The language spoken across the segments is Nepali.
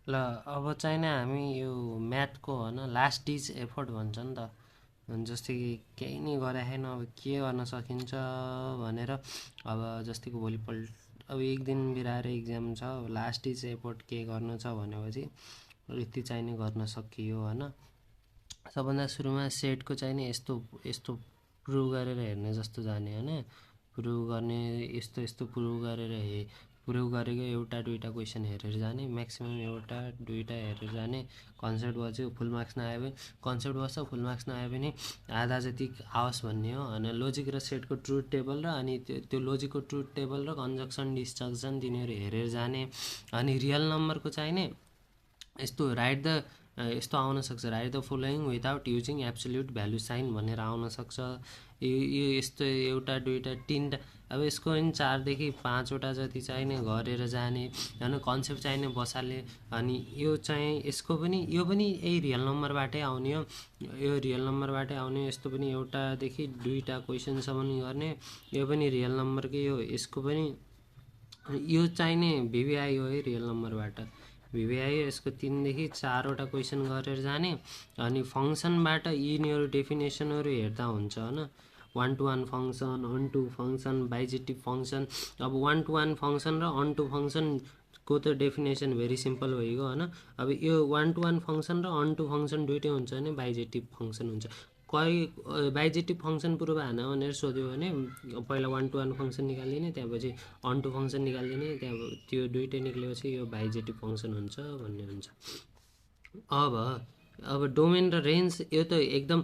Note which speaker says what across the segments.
Speaker 1: ल अब चाहिँ नि हामी यो म्याथको होइन लास्ट डिज एफोर्ट भन्छ नि त जस्तै कि केही नै गरेन अब के गर्न सकिन्छ भनेर अब जस्तै कि भोलिपल्ट अब एक दिन बिराएर इक्जाम छ लास्ट डिज एफोर्ट के गर्नु छ भनेपछि यति चाहिँ नि गर्न सकियो होइन सबभन्दा सुरुमा सेटको चाहिँ नि यस्तो यस्तो प्रुभ गरेर हेर्ने जस्तो जाने होइन प्रुभ गर्ने यस्तो यस्तो प्रुभ गरेर प्रुभ गरेको एउटा दुईवटा क्वेसन हेरेर जाने म्याक्सिमम् एउटा दुईवटा हेरेर जाने कन्सेप्ट बज्यो फुल मार्क्स नआयो भने कन्सेप्ट बस्छ फुल मार्क्स नआयो भने आधा जति आओस् भन्ने हो होइन लोजिक र सेटको ट्रुथ टेबल र अनि त्यो लोजिकको ट्रुथ टेबल र कन्जक्सन डिस्ट्रक्सन तिनीहरू हेरेर जाने अनि रियल नम्बरको चाहिने यस्तो राइट द यस्तो आउन सक्छ write the following without using absolute value sign भनेर आउन सक्छ यो यस्तो एउटा दुईवटा तिनवटा अब यसको पनि 4 देखि 5वटा जति चाहिने गरेर जाने होइन कन्सेप्ट चाहिने बसाल्ने अनि यो चाहिँ यसको पनि यो पनि यही रियल नम्बरबाटै आउने हो यो रियल नम्बरबाटै आउने यस्तो पनि एउटादेखि दुईवटा क्वेसनसम्म गर्ने यो पनि रियल नम्बरकै हो यसको पनि यो चाहिने भिभिआई हो है रियल नम्बरबाट भिभिआई यसको 3 देखि 4वटा क्वेसन गरेर जाने अनि फङ्सनबाट यिनीहरू डेफिनेसनहरू हेर्दा हुन्छ होइन 1 to 1 function onto function bijective function अब 1 to 1 फङ्सन र अन टू फङ्सनको त डेफिनेसन भेरी सिम्पल भइगयो होइन अब यो 1 to 1 फङ्सन र अन टू फङ्सन दुइटै हुन्छ भने बाइजेटिभ फङ्सन हुन्छ बाइजेटिभ फङ्सन प्रुभ हान भनेर सोध्यो भने पहिला 1 to 1 फङ्सन निकालिदिने त्यसपछि अन टू फङ्सन निकालिदिने त्यहाँ त्यो दुइटै निक्लेपछि यो बाइजेटिभ फङ्सन हुन्छ भन्ने हुन्छ अब डोमेन र रेन्ज यो त एकदम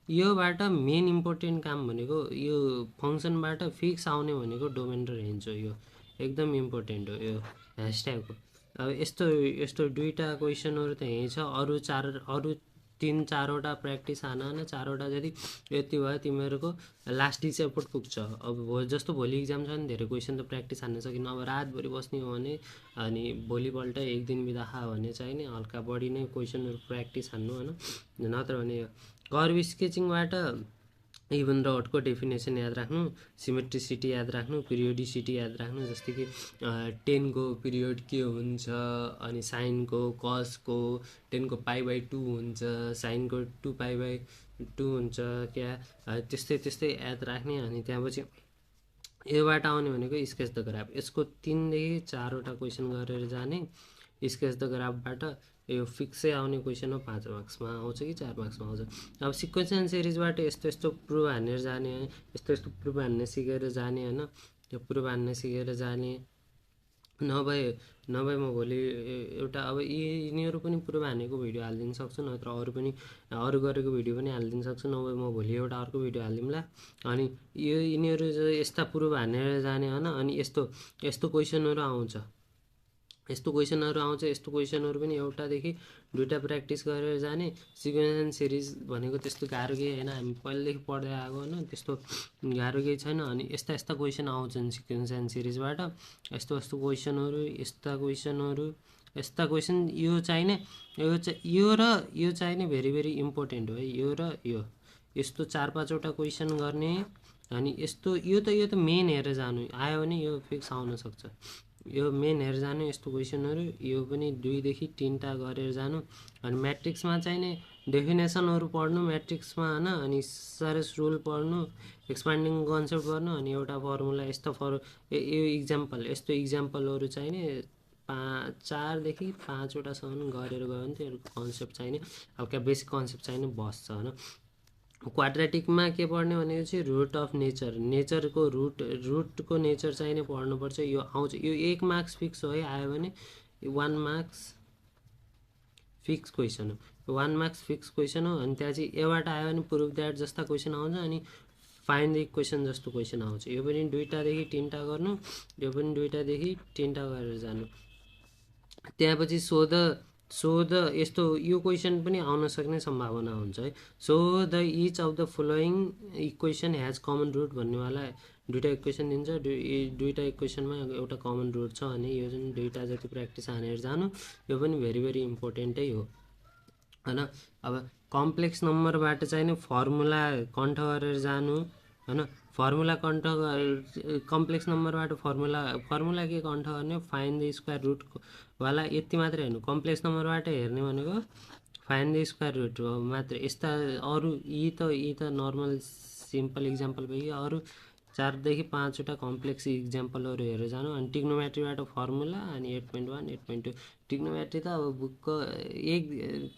Speaker 1: योबाट मेन इम्पोर्टेन्ट काम भनेको यो फङ्सनबाट फिक्स आउने भनेको डोमेन र रेन्ज हो यो एकदम इम्पोर्टेन्ट हो यो ह्यासट्यागको अब यस्तो दुईवटा क्वेसनहरू त यहीँ छ अरू 3-4वटा प्र्याक्टिस हान होइन 4वटा जति यति भयो तिमीहरूको लास्ट डिज एफोर्ट पुग्छ अब जस्तो भोलि इक्जाम छ नि धेरै क्वेसन त प्र्याक्टिस हान्न सकिन्न अब रातभरि बस्ने हो भने अनि भोलिपल्ट एक दिन बिदा खायो भने चाहिँ नि हल्का बढी नै क्वेसनहरू प्र्याक्टिस हान्नु होइन नत्र भने कर्भ स्केचिङबाट इभन रडको डेफिनेसन याद राख्नु सिमेट्रिसिटी याद राख्नु पिरियोडिसिटी याद राख्नु जस्तै कि 10को पिरियड के हुन्छ अनि साइनको कसको 10को π/2 हुन्छ साइनको 2π/2 हुन्छ क्या त्यस्तै याद राख्ने अनि त्यहाँपछि योबाट आउने भनेको स्केच द ग्राफ यसको 3 देखि 4वटा क्वेसन गरेर जाने स्केच द ग्राफबाट यो फिक्सै आउने क्वेसन हो 5 मार्क्समा आउँछ कि 4 मार्क्समा आउँछ अब सिक्वेन्स एन्ड सिरिजबाट यस्तो प्रुभ हानेर जाने यस्तो प्रुभ हान्न सिकेर जाने होइन त्यो प्रुभ हान्न सिकेर जाने नभए म भोलि एउटा अब यिनीहरू पनि प्रुभ हानेको भिडियो हालिदिन सक्छु नत्र अरू गरेको भिडियो पनि हालिदिन सक्छु नभए म भोलि एउटा अर्को भिडियो हालिदिउँला अनि यिनीहरू यस्ता प्रुभ हानेर जाने होइन अनि यस्तो क्वेसनहरू आउँछ यस्तो क्वेसनहरू पनि एउटादेखि दुईवटा प्र्याक्टिस गरेर जाने सिक्वेन्स एन्ड सिरिज भनेको त्यस्तो गाह्रो केही होइन हामी पहिलेदेखि पढ्दै आएको होइन त्यस्तो गाह्रो केही छैन अनि यस्ता क्वेसन आउँछन् सिक्वेन्स एन्ड सिरिजबाट यस्तो क्वेसन यो चाहिने यो चाहिने भेरी भेरी इम्पोर्टेन्ट हो है यो र यो यस्तो 4-5वटा क्वेसन गर्ने अनि यो त मेन हेरेर जानु आयो भने यो फिक्स आउन सक्छ यो मेन हेरेर जानु यस्तो क्वेसनहरू यो पनि 2 देखि 3वटा गरेर जानु अनि म्याट्रिक्समा चाहिने डेफिनेसनहरू पढ्नु म्याट्रिक्समा होइन अनि सारेस रुल पढ्नु एक्सपान्डिङ कन्सेप्ट गर्नु अनि एउटा फर्मुला यो यस्तो इक्जाम्पलहरू चाहिने 4 देखि 5वटासम्म गरेर गयो भने त्यो कन्सेप्ट चाहिने हल्का बेसिक कन्सेप्ट चाहिने बस्छ होइन क्वाड्रेटिकमा के पढ्ने भनेको चाहिँ रुट अफ नेचरको रुटको नेचर चाहिने पढ्नुपर्छ यो आउँछ यो 1 मार्क्स फिक्स हो है आयो भने 1 मार्क्स फिक्स क्वेसन हो 1 मार्क्स फिक्स क्वेसन हो अनि त्यहाँ चाहिँ एबाट आयो भने प्रुभ द्याट जस्ता क्वेसन आउँछ अनि फाइन्ड द इक्वेसन जस्तो क्वेसन आउँछ यो पनि 2टादेखि 3टा गर्नु यो पनि 2टादेखि 3टा गरेर जानु त्यहाँपछि सोध यस्तो यो क्वेसन पनि आउन सक्ने सम्भावना हुन्छ है so the each of the following equation has common root भन्नेवाला 2टा इक्वेसन दिन्छ 2टा इक्वेसनमा एउटा कमन रुट छ अनि यो जुन 2टा जति प्र्याक्टिस हानेर जानु यो पनि भेरी भेरी इम्पोर्टेन्टै हो होइन अब कम्प्लेक्स नम्बरबाट चाहिँ नि फर्मुला कन्ठ गरेर जानु होइन फर्मुला कण्ठ कम्प्लेक्स नम्बरबाट फर्मुला के कण्ठ गर्ने फाइन्ड द स्क्वायर रुट वाला यति मात्रै हेर्नु कम्प्लेक्स नम्बरबाट हेर्ने भनेको फाइन्ड द स्क्वायर रुट मात्र यस्ता अरू यी त नर्मल सिम्पल इक्जाम्पल भयो अरू 4 देखि 5 वटा कम्प्लेक्स इक्जाम्पलहरू हेरेर जानु अनि ट्रिग्नोमेट्रीबाट फर्मुला अनि 8.1 8.2 ट्रिग्नोमेट्री त अब बुकको एक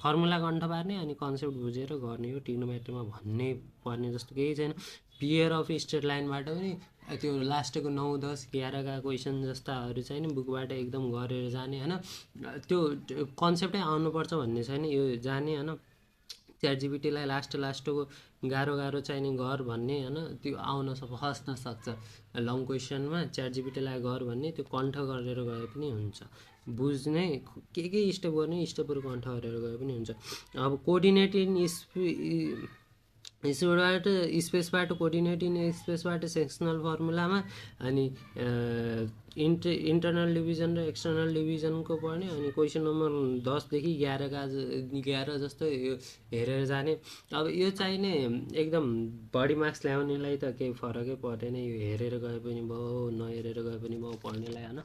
Speaker 1: फर्मुला कण्ठ पार्ने अनि कन्सेप्ट बुझेर गर्ने हो ट्रिग्नोमेट्रीमा भन्नै पर्ने जस्तो केही छैन पियर अफ स्ट्रेट लाइनबाट पनि त्यो लास्टको 9 10 11 क्वेसन जस्ताहरू चाहिँ नि बुकबाट एकदम गरेर जाने हैन त्यो कन्सेप्टै आउनुपर्छ भन्ने छैन यो जाने हैन च्याटजिपिटीलाई लास्टको गाह्रो चाहिँ नि गर भन्ने हैन त्यो आउन फस्न सक्छ लङ क्वेसनमा च्याटजिपिटीलाई गर भन्ने त्यो कण्ठ गरेर गए पनि हुन्छ बुझ्ने के स्टेप गर्ने स्टेपहरू कण्ठ गरेर गए पनि हुन्छ अब कोअर्डिनेटिङ स्पेसबाट कोअर्डिनेटिङ स्पेसबाट सेक्सनल फर्मुलामा अनि इन्टरनल डिभिजन र एक्सटर्नल डिभिजनको पढ्ने अनि क्वेसन नम्बर 10 देखि 11 जस्तो यो हेरेर जाने अब यो चाहिँ नि एकदम बढी मार्क्स ल्याउनेलाई त केही फरकै पर्दैन यो हेरेर गए पनि भयो नहेरेर गए पनि भयो पढ्नेलाई हैन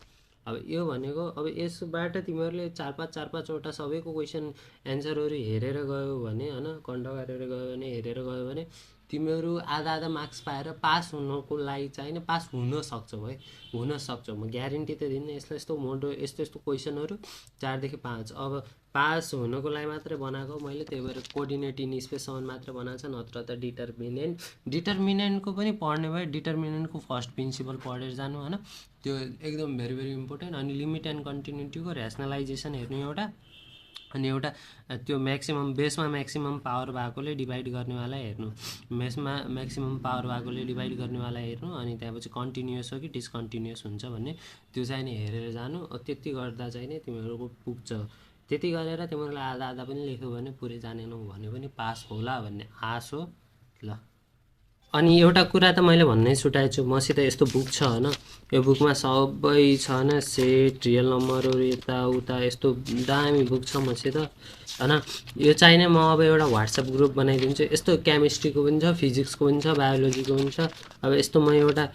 Speaker 1: अब यो भनेको अब यसबाट तिमीहरूले 4-5 वटा सबैको क्वेसन एन्सरहरू हेरेर गयो भने हैन कण्ठ गरेर गयो भने हेरेर गयो भने तिमीहरू आधा मार्क्स पाएर पास हुनको लागि चाहिँ नि पास हुन सक्छौ है हुन सक्छौ म ग्यारेन्टी त दिन्न यस्तो मोडो यस्तो क्वेसनहरू 4 देखि 5 अब पास हुनको लागि मात्र बनाएको मैले त्यही भएर कोअर्डिनेटिङ स्पेससम्म मात्र बनाएको छ नत्र त डिटर्मिनेन्टको पनि पढ्ने भए डिटर्मिनेन्टको फर्स्ट प्रिन्सिपल पढेर जानु हैन त्यो एकदम भेरी इम्पोर्टेन्ट अनि लिमिट एन्ड कन्टिन्युटीको र्यासनलाइजेसन हेर्नु एउटा अनि एउटा त्यो बेसमा म्याक्सिमम पावर भएकोले डिभाइड गर्नेवाला हेर्नु बेसमा म्याक्सिमम पावर भएकोले डिभाइड गर्नेवाला हेर्नु अनि त्यसपछि कन्टिन्युअस हो कि डिसकन्टिन्युअस हुन्छ भन्ने त्यो चाहिँ नि हेरेर जानु त्यति गर्दा चाहिँ नि तिमीहरूको पुग्छ त्यति गरेर तिमीहरूले आधा पनि लेख्यो भने पुरै जानेनौ भने पनि पास होला भन्ने आश हो ल अनि एउटा कुरा त मैले भन्नै छुटाएको छु मसित यस्तो बुक छ हैन यो बुकमा सबै छ हैन सेट रियल नम्बरहरू यताउता यस्तो दामी बुक छ मसित हैन यो चाहिँ नै म अब एउटा व्हाट्सएप ग्रुप बनाइदिन्छु यस्तो केमिस्ट्रीको पनि छ फिजिक्सको पनि छ बायोलोजीको पनि छ अब यस्तो म एउटा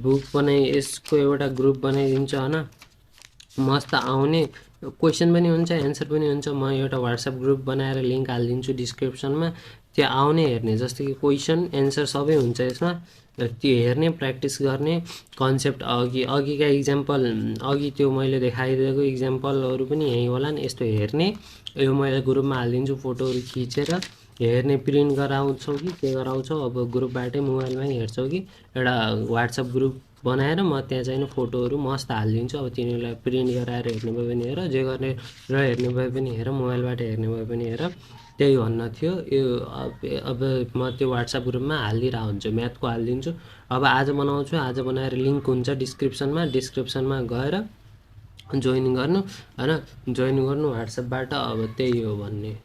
Speaker 1: बुक यसको एउटा ग्रुप बनाइदिन्छु हैन मस्त आउने क्वेसन पनि हुन्छ एन्सर पनि हुन्छ म एउटा व्हाट्सएप ग्रुप बनाएर लिंक हालिदिन्छु डिस्क्रिप्सनमा त्यो आउने हेर्ने जस्तो कि क्वेसन एन्सर सबै हुन्छ यसमा त्यो हेर्ने प्र्याक्टिस गर्ने कन्सेप्ट अघिका इक्जाम्पल अघि त्यो मैले देखाइदिएको इक्जाम्पलहरू पनि यही होला नि यस्तो हेर्ने यो मैले ग्रुपमा हालिदिन्छु फोटोहरू खिचेर हेर्ने प्रिन्ट गराउँछौ कि के गराउँछौ अब ग्रुपबाटै मोबाइलमै हेर्छौ कि एउटा व्हाट्सएप ग्रुप बनाएर म त्यहाँ चाहिँ फोटोहरू मस्त हालिदिन्छु अब तिनीहरूलाई प्रिन्ट गराएर हेर्ने भए पनि हेर जे गर्ने र हेर्ने भए पनि हेर मोबाइलबाट हेर्ने भए पनि हेर त्यही भन्न थियो यो अब म त्यो व्हाट्सएप ग्रुपमा हालिदिएर हुन्छु म्याथको हालिदिन्छु अब आज बनाउँछु आज बनाएर लिङ्क हुन्छ डिस्क्रिप्सनमा गएर जोइन गर्नु हैन जोइन गर्नु व्हाट्सएपबाट अब त्यही हो भन्ने